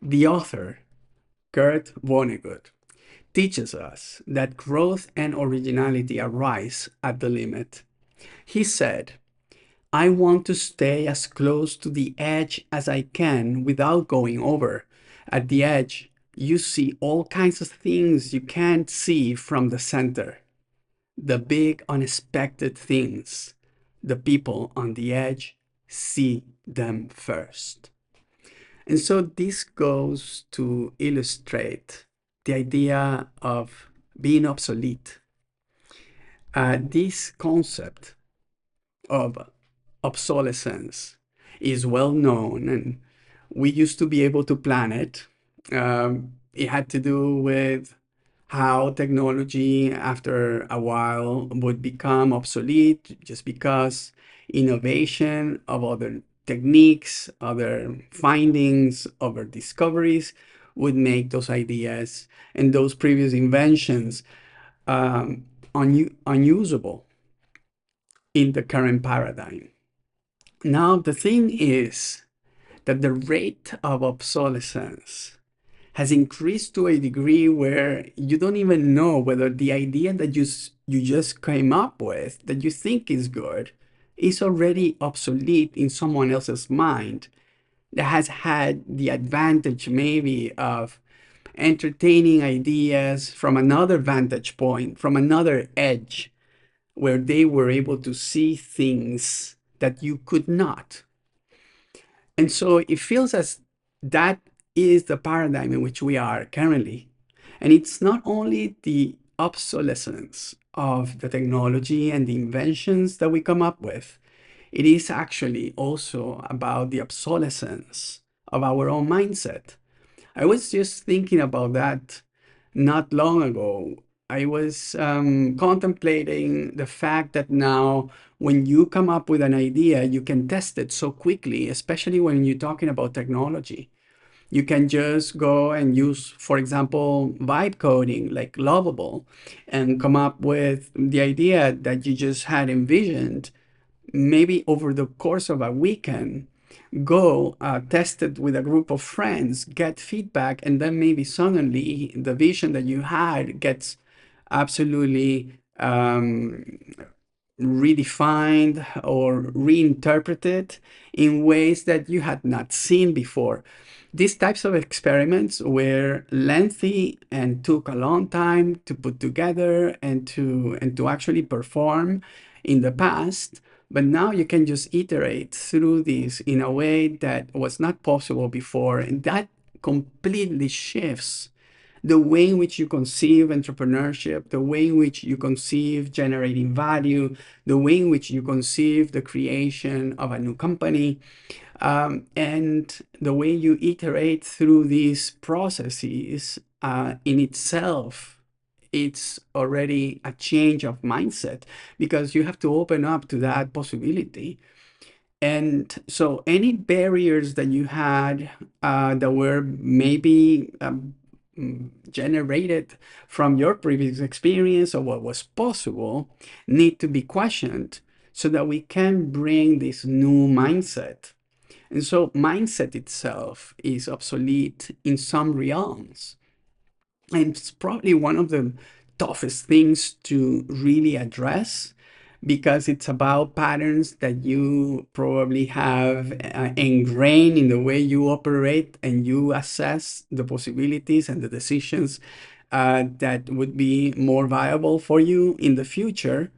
The author, Kurt Vonnegut, teaches us that growth and originality arise at the limit. He said, I want to stay as close to the edge as I can without going over. At the edge, you see all kinds of things you can't see from the center. The big, unexpected things. The people on the edge see them first. And so this goes to illustrate the idea of being obsolete. This concept of obsolescence is well known, and we used to be able to plan it. It had to do with how technology, after a while, would become obsolete just because innovation of other techniques, other findings, other discoveries would make those ideas and those previous inventions unusable in the current paradigm. Now, the thing is that the rate of obsolescence has increased to a degree where you don't even know whether the idea that you just came up with that you think is good is already obsolete in someone else's mind that has had the advantage maybe of entertaining ideas from another vantage point, from another edge, where they were able to see things that you could not. And so it feels as that is the paradigm in which we are currently. And it's not only the obsolescence of the technology and the inventions that we come up with, it is actually also about the obsolescence of our own mindset. I was just thinking about that not long ago. I was contemplating the fact that now, when you come up with an idea, you can test it so quickly, especially when you're talking about technology. You can just go and use, for example, vibe coding like Lovable and come up with the idea that you just had envisioned maybe over the course of a weekend. Go test it with a group of friends, get feedback, and then maybe suddenly the vision that you had gets absolutely redefined or reinterpreted in ways that you had not seen before. These types of experiments were lengthy and took a long time to put together and to actually perform in the past. But now you can just iterate through this in a way that was not possible before. And that completely shifts the way in which you conceive entrepreneurship, the way in which you conceive generating value, the way in which you conceive the creation of a new company, and the way you iterate through these processes in itself, it's already a change of mindset because you have to open up to that possibility. And so any barriers that you had that were maybe generated from your previous experience or what was possible need to be questioned so that we can bring this new mindset. And so mindset itself is obsolete in some realms. And it's probably one of the toughest things to really address because it's about patterns that you probably have ingrained in the way you operate and you assess the possibilities and the decisions that would be more viable for you in the future.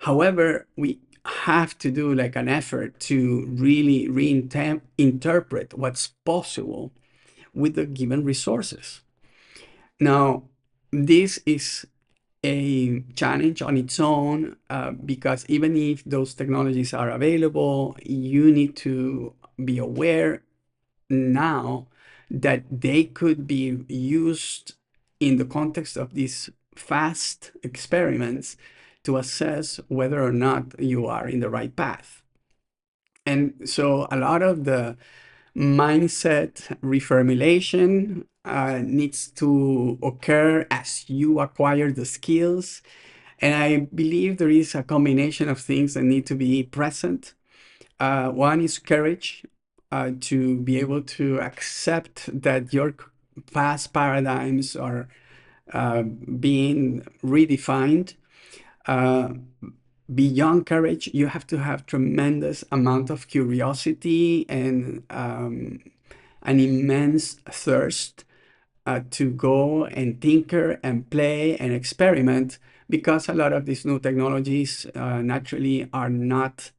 However, we have to do like an effort to really reinterpret what's possible with the given resources. Now, this is a challenge on its own because even if those technologies are available, you need to be aware now that they could be used in the context of these fast experiments to assess whether or not you are in the right path. And so a lot of the mindset reformulation needs to occur as you acquire the skills. And I believe there is a combination of things that need to be present. One is courage. to be able to accept that your past paradigms are being redefined. Uh, Beyond courage, you have to have tremendous amount of curiosity and an immense thirst to go and tinker and play and experiment, because a lot of these new technologies naturally are not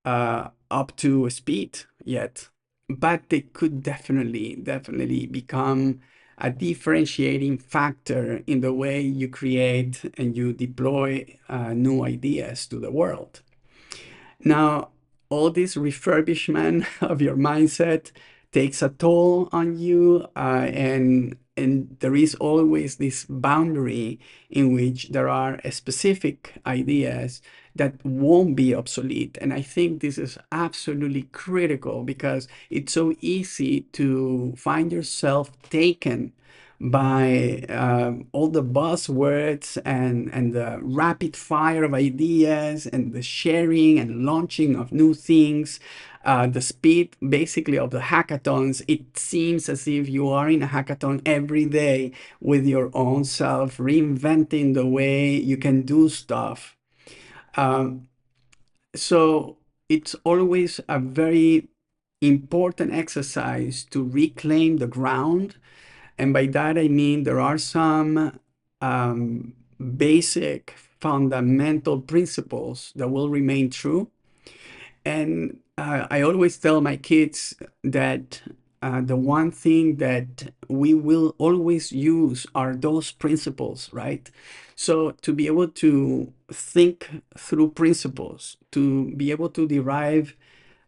up to speed yet, but they could definitely become a differentiating factor in the way you create and you deploy new ideas to the world. Now, all this refurbishment of your mindset takes a toll on you, and there is always this boundary in which there are specific ideas that won't be obsolete. And I think this is absolutely critical, because it's so easy to find yourself taken by all the buzzwords and the rapid fire of ideas and the sharing and launching of new things, the speed basically of the hackathons. It seems as if you are in a hackathon every day with your own self, reinventing the way you can do stuff. Um, so it's always a very important exercise to reclaim the ground. And by that, I mean there are some basic fundamental principles that will remain true. And I always tell my kids that the one thing that we will always use are those principles, right? So to be able to think through principles, to be able to derive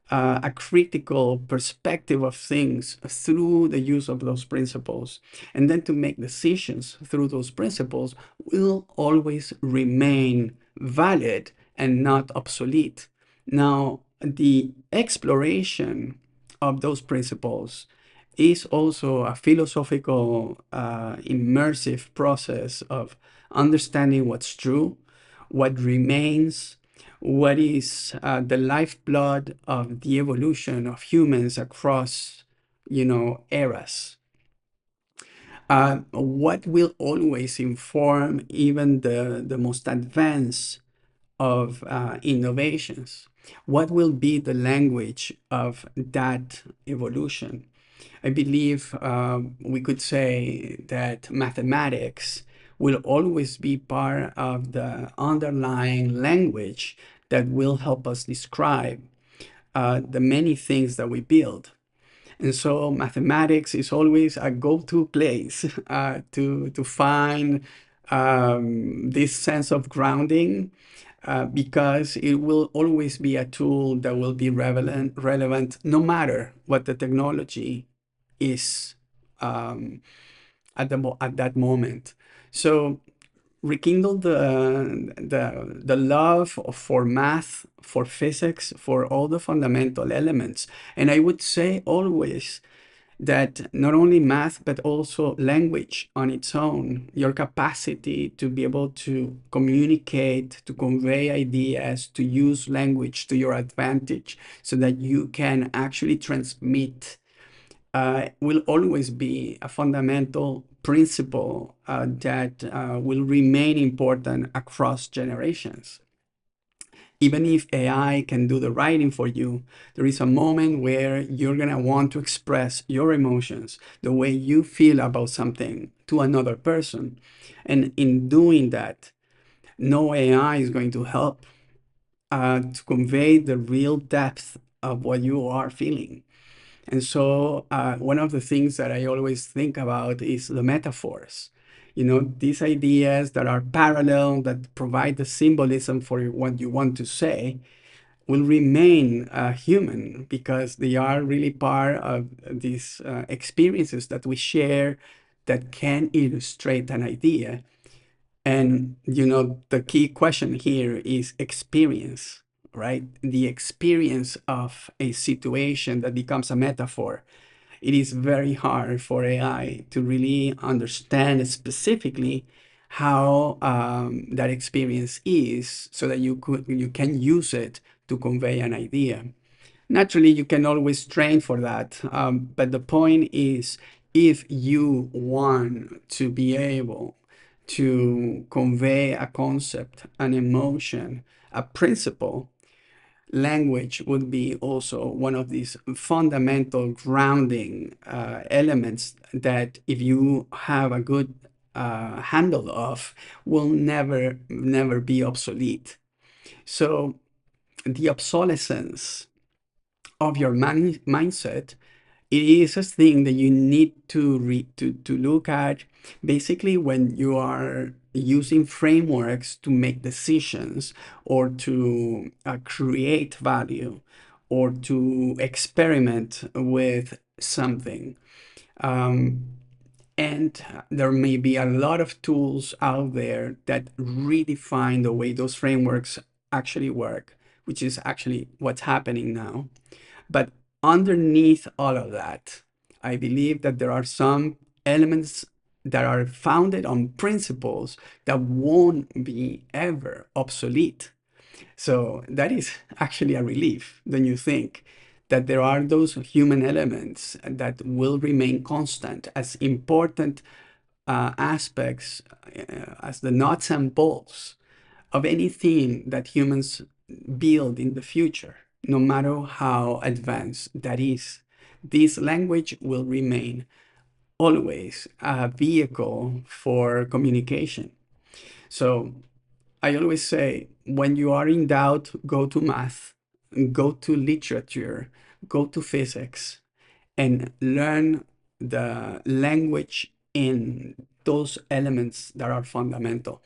a critical perspective of things through the use of those principles, and then to make decisions through those principles, will always remain valid and not obsolete. Now, the exploration of those principles is also a philosophical, immersive process of understanding what's true, what remains, what is the lifeblood of the evolution of humans across, eras. What will always inform even the most advanced of innovations? What will be the language of that evolution? I believe we could say that mathematics will always be part of the underlying language that will help us describe the many things that we build. And so mathematics is always a go-to place to find this sense of grounding, because it will always be a tool that will be relevant no matter what the technology is at that moment. So rekindle the love for math, for physics, for all the fundamental elements. And I would say always that not only math, but also language on its own, your capacity to be able to communicate, to convey ideas, to use language to your advantage so that you can actually transmit, will always be a fundamental principle that will remain important across generations. Even if AI can do the writing for you, there is a moment where you're going to want to express your emotions, the way you feel about something, to another person. And in doing that, no AI is going to help to convey the real depth of what you are feeling. And so one of the things that I always think about is the metaphors. These ideas that are parallel, that provide the symbolism for what you want to say, will remain human, because they are really part of these experiences that we share that can illustrate an idea. And, the key question here is experience, right? The experience of a situation that becomes a metaphor. It is very hard for AI to really understand specifically how that experience is, so that you can use it to convey an idea. Naturally, you can always train for that. But the point is, if you want to be able to convey a concept, an emotion, a principle, language would be also one of these fundamental grounding elements that if you have a good handle of, will never be obsolete. So the obsolescence of your mindset, it is a thing that you need to look at basically when you are using frameworks to make decisions or to create value or to experiment with something. Um, and there may be a lot of tools out there that redefine the way those frameworks actually work, which is actually what's happening now. But underneath all of that, I believe that there are some elements that are founded on principles that won't be ever obsolete. So that is actually a relief, don't you think? That there are those human elements that will remain constant as important aspects as the nuts and bolts of anything that humans build in the future, no matter how advanced that is. This language will remain always a vehicle for communication. So I always say, when you are in doubt, go to math, go to literature, go to physics, and learn the language in those elements that are fundamental.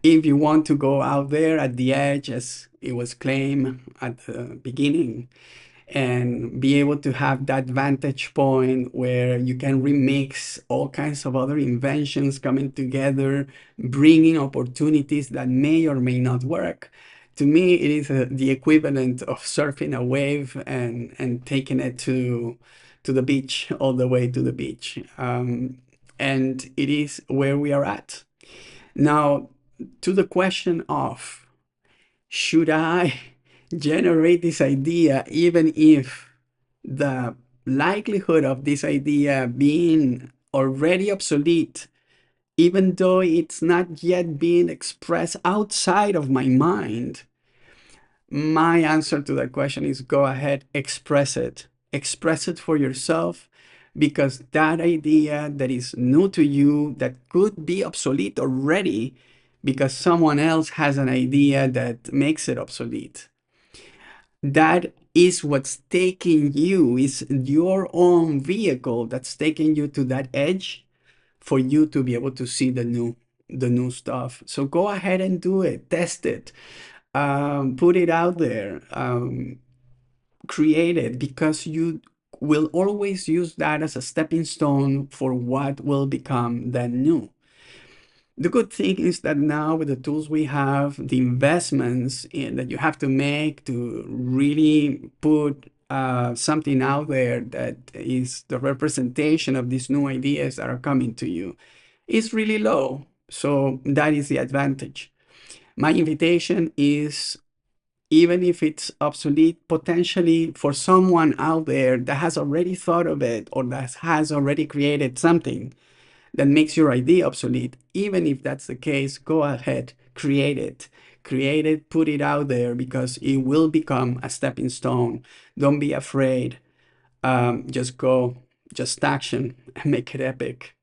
If you want to go out there at the edge, as it was claimed at the beginning, and be able to have that vantage point where you can remix all kinds of other inventions coming together, bringing opportunities that may or may not work. To me, it is the equivalent of surfing a wave and taking it to the beach, all the way to the beach. And it is where we are at. Now, to the question of, should I generate this idea even if the likelihood of this idea being already obsolete, even though it's not yet being expressed outside of my mind? My answer to that question is, go ahead, express it. Express it for yourself, because that idea that is new to you, that could be obsolete already because someone else has an idea that makes it obsolete, that is what's taking you, is your own vehicle that's taking you to that edge for you to be able to see the new stuff. So go ahead and do it, test it, put it out there, create it, because you will always use that as a stepping stone for what will become then new. The good thing is that now, with the tools we have, the investments that you have to make to really put something out there that is the representation of these new ideas that are coming to you is really low. So that is the advantage. My invitation is, even if it's obsolete, potentially for someone out there that has already thought of it or that has already created something that makes your idea obsolete, even if that's the case, go ahead, create it, put it out there, because it will become a stepping stone. Don't be afraid. Just go, just action, and make it epic.